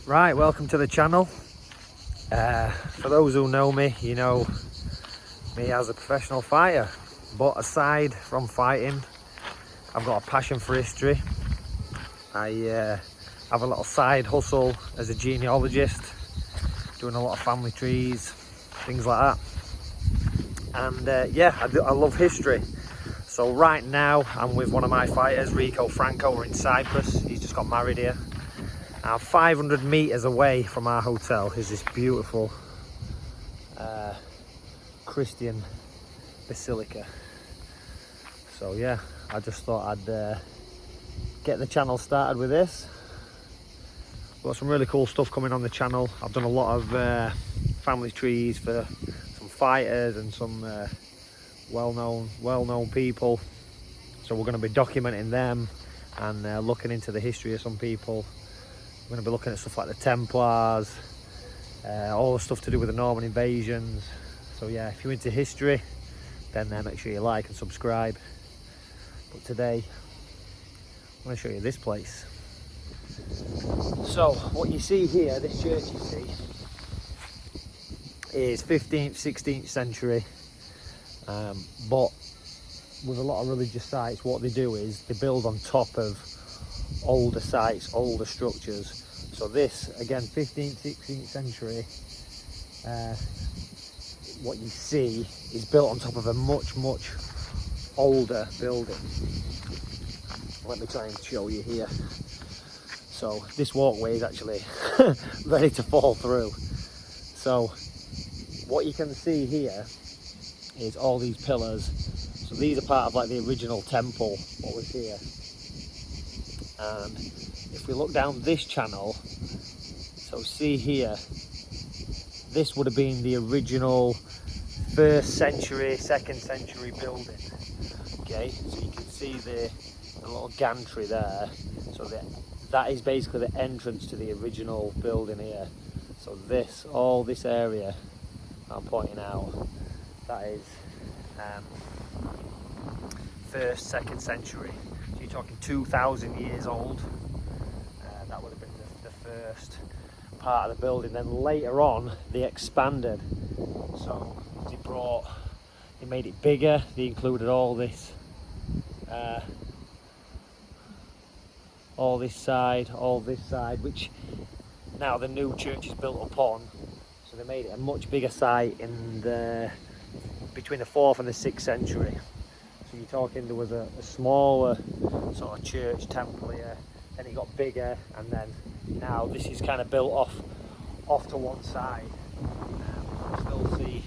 Right, welcome to the channel. For those who know me, you know me as a professional fighter. But aside from fighting, I've got a passion for history. I have a little side hustle as a genealogist, doing a lot of family trees, things like that. And yeah, I love history. So right now, I'm with one of my fighters, Rico Franco. We're in Cyprus. He's just got married here. Now, 500 meters away from our hotel is this beautiful Christian basilica. So yeah, I just thought I'd get the channel started with this. Got some really cool stuff coming on the channel. I've done a lot of family trees for some fighters and some well-known people. So we're going to be documenting them and looking into the history of some people. We're going to be looking at stuff like the Templars, all the stuff to do with the Norman invasions. So yeah, if you're into history, then make sure you like and subscribe. But today, I'm going to show you this place. So what you see here, this church you see, is 15th, 16th century. But with a lot of religious sites, what they do is they build on top of older sites, older structures. So this, again, 15th, 16th century, what you see is built on top of a much older building. Let me try and show you here. So this walkway is actually ready to fall through. So what you can see here is all these pillars. So these are part of like the original temple, what was here. And if we look down this channel, so see here, this would have been the original 1st century, 2nd century building. Okay, so you can see the little gantry there. So that is basically the entrance to the original building here. So this, all this area I'm pointing out, that is 1st, 2nd century. So you're talking 2,000 years old. That would have been the first part of the building. Then later on, they expanded. So they made it bigger. They included all this side, which now the new church is built upon. So they made it a much bigger site in between the 4th and the 6th century. So you're talking there was a smaller sort of church temple here, then it got bigger, and then now this is kind of built off to one side. You can still see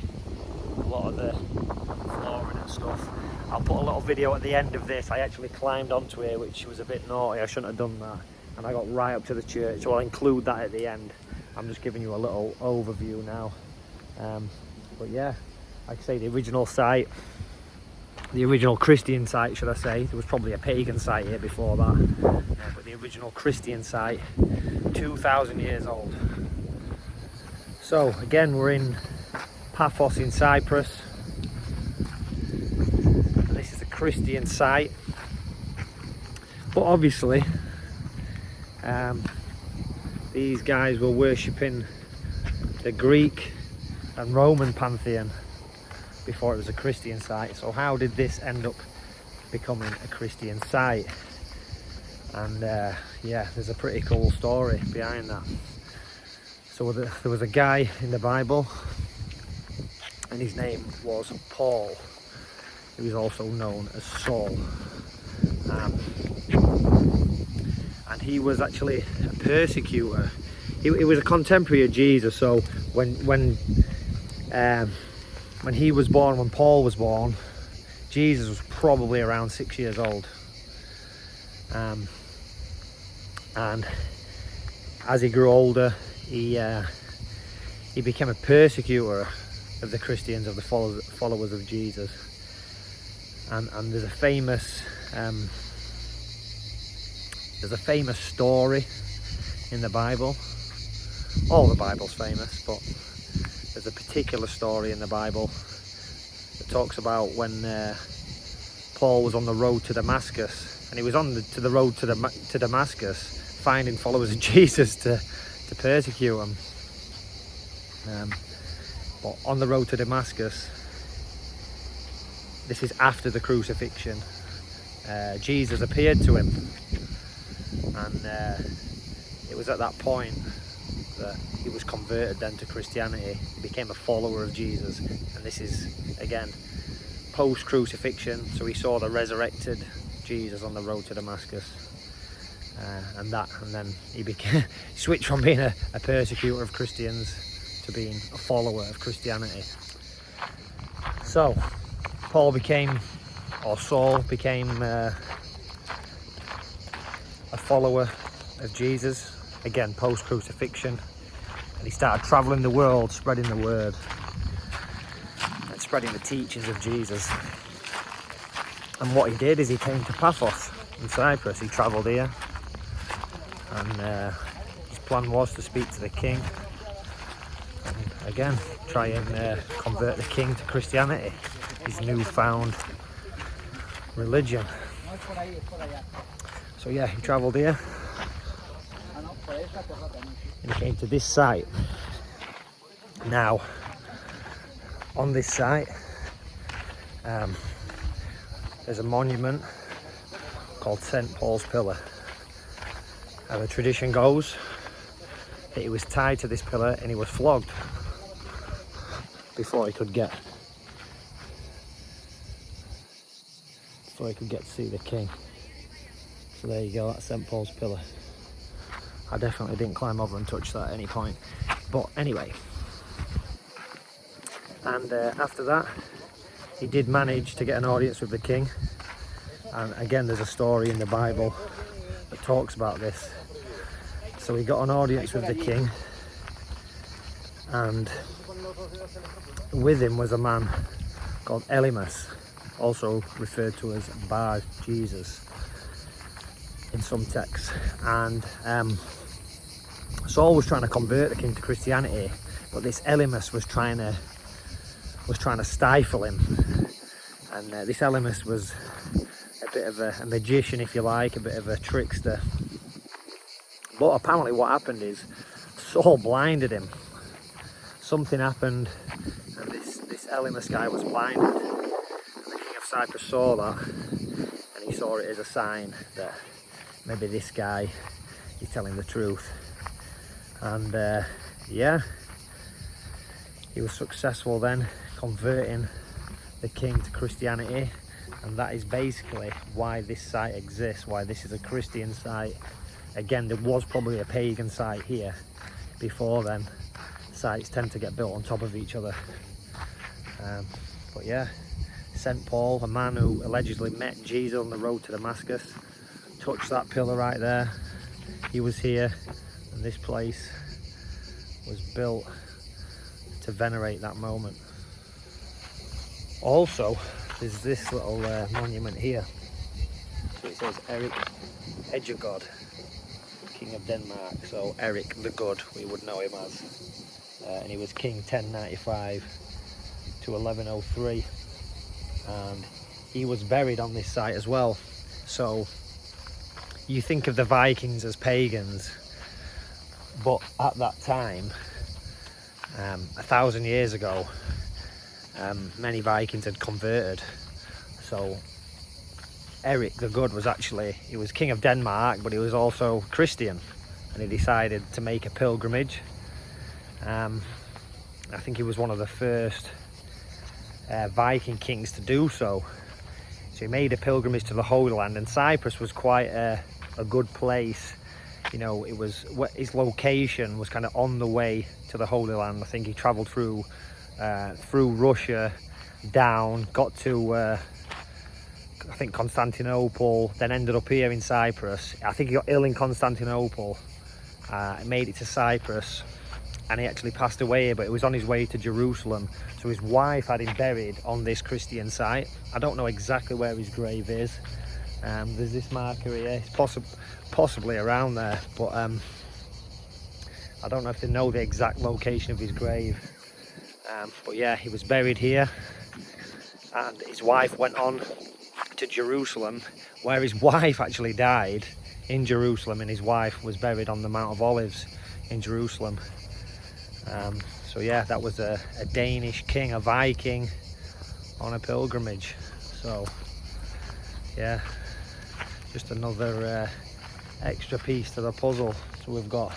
a lot of the flooring and stuff. I'll put a little video at the end of this. I actually climbed onto here, which was a bit naughty. I shouldn't have done that. And I got right up to the church, so I'll include that at the end. I'm just giving you a little overview now. But yeah, like I say, the original site, the original Christian site, should I say. There was probably a pagan site here before that. But the original Christian site, 2,000 years old. So again, we're in Paphos in Cyprus. This is a Christian site. But obviously, these guys were worshipping the Greek and Roman pantheon before it was a Christian site. So how did this end up becoming a Christian site? And yeah, there's a pretty cool story behind that. So there was a guy in the Bible, and his name was Paul. He was also known as Saul. And he was actually a persecutor. He was a contemporary of Jesus. So when he was born, when Paul was born, Jesus was probably around 6 years old. And as he grew older, he became a persecutor of the Christians, of the followers of Jesus. And there's a famous story in the Bible. All the Bible's famous, but there's a particular story in the Bible that talks about when Paul was on the road to Damascus, and he was on the road to Damascus, finding followers of Jesus to to persecute him. But on the road to Damascus, this is after the crucifixion, Jesus appeared to him, and it was at that point that he was converted then to Christianity. He became a follower of Jesus, and this is again post-crucifixion, so he saw the resurrected Jesus on the road to Damascus, and then he became switched from being a persecutor of Christians to being a follower of Christianity. So Saul became a follower of Jesus, again post-crucifixion, and he started traveling the world, spreading the word and spreading the teachings of Jesus. And what he did is he came to Paphos in Cyprus. He travelled here, and his plan was to speak to the king and again try and convert the king to Christianity, his newfound religion. So yeah, he travelled here and he came to this site. Now on this site there's a monument called St. Paul's Pillar, and the tradition goes that he was tied to this pillar and he was flogged before he could get to see the king. So there you go, that's St. Paul's Pillar. I definitely didn't climb over and touch that at any point, but anyway. And after that he did manage to get an audience with the king, and again there's a story in the Bible that talks about this. So he got an audience with the king, and with him was a man called Elymas, also referred to as Bar Jesus in some texts. And Saul was trying to convert the king to Christianity, but this Elymas was trying to stifle him. And this Elymas was a bit of a magician, if you like, a bit of a trickster. But apparently what happened is Saul blinded him. Something happened, and this Elymas guy was blinded. And the king of Cyprus saw that, and he saw it as a sign that maybe this guy is telling the truth. And yeah, he was successful then converting the king to Christianity, and that is basically why this site exists, why this is a Christian site. Again, there was probably a pagan site here before then. Sites tend to get built on top of each other. But yeah, St. Paul, a man who allegedly met Jesus on the road to Damascus, touched that pillar right there. He was here, and this place was built to venerate that moment. Also, there's this little monument here. So it says Erik Ejegod, King of Denmark. So Erik the Good, we would know him as. And he was king 1095 to 1103. And he was buried on this site as well. So you think of the Vikings as pagans, but at that time, 1,000 years ago, many Vikings had converted. So Erik the Good was he was king of Denmark, but he was also Christian, and he decided to make a pilgrimage. I think he was one of the first Viking kings to do so. So he made a pilgrimage to the Holy Land, and Cyprus was quite a good place. You know, it was, his location was kind of on the way to the Holy Land. I think he travelled through Russia, down, got to I think Constantinople, then ended up here in Cyprus. I think he got ill in Constantinople, made it to Cyprus, and he actually passed away, but it was on his way to Jerusalem. So his wife had him buried on this Christian site. I don't know exactly where his grave is. There's this marker here. It's possibly around there, but I don't know if they know the exact location of his grave. But yeah, he was buried here, and his wife went on to Jerusalem, where his wife actually died in Jerusalem, and his wife was buried on the Mount of Olives in Jerusalem. So yeah, that was a Danish king, a Viking, on a pilgrimage. So yeah, just another extra piece to the puzzle. So we've got,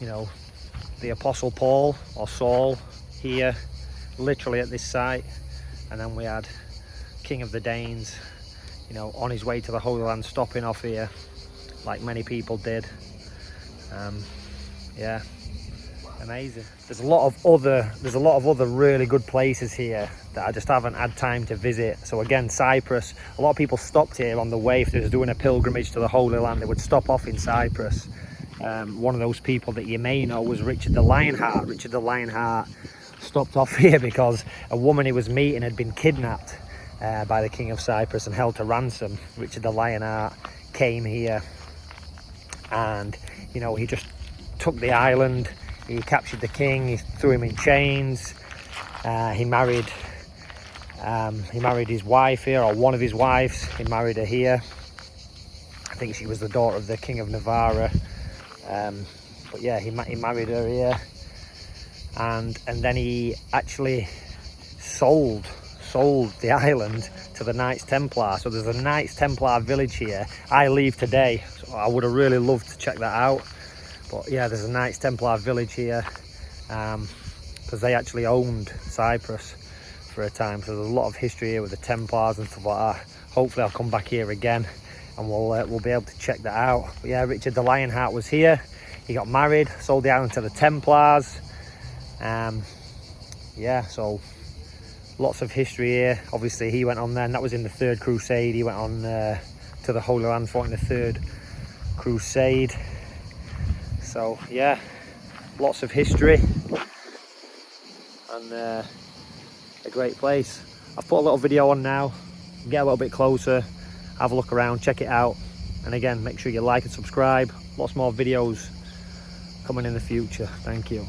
you know, the Apostle Paul or Saul here, literally at this site, and then we had King of the Danes, you know, on his way to the Holy Land, stopping off here, like many people did. Yeah, amazing. There's a lot of other really good places here that I just haven't had time to visit. So again, Cyprus, a lot of people stopped here on the way. If they were doing a pilgrimage to the Holy Land, they would stop off in Cyprus. One of those people that you may know was Richard the Lionheart. Richard the Lionheart stopped off here because a woman he was meeting had been kidnapped by the King of Cyprus and held to ransom. Richard the Lionheart came here, and you know, he just took the island. He captured the king, he threw him in chains. He married his wife here, or one of his wives. He married her here. I think she was the daughter of the King of Navarre. But yeah, he married her here, and then he actually sold the island to the Knights Templar. So there's a Knights Templar village here. I leave today, so I would have really loved to check that out. But yeah, there's a Knights Templar village here, because they actually owned Cyprus for a time. So there's a lot of history here with the Templars and stuff like that. Hopefully I'll come back here again and we'll be able to check that out. But yeah, Richard the Lionheart was here. He got married, sold the island to the Templars. Yeah, so lots of history here. Obviously he went on then, that was in the Third Crusade. He went on to the Holy Land, fought in the Third Crusade. So yeah, lots of history, and a great place. I've put a little video on now. Get a little bit closer, have a look around, check it out, and again, make sure you like and subscribe. Lots more videos coming in the future. Thank you.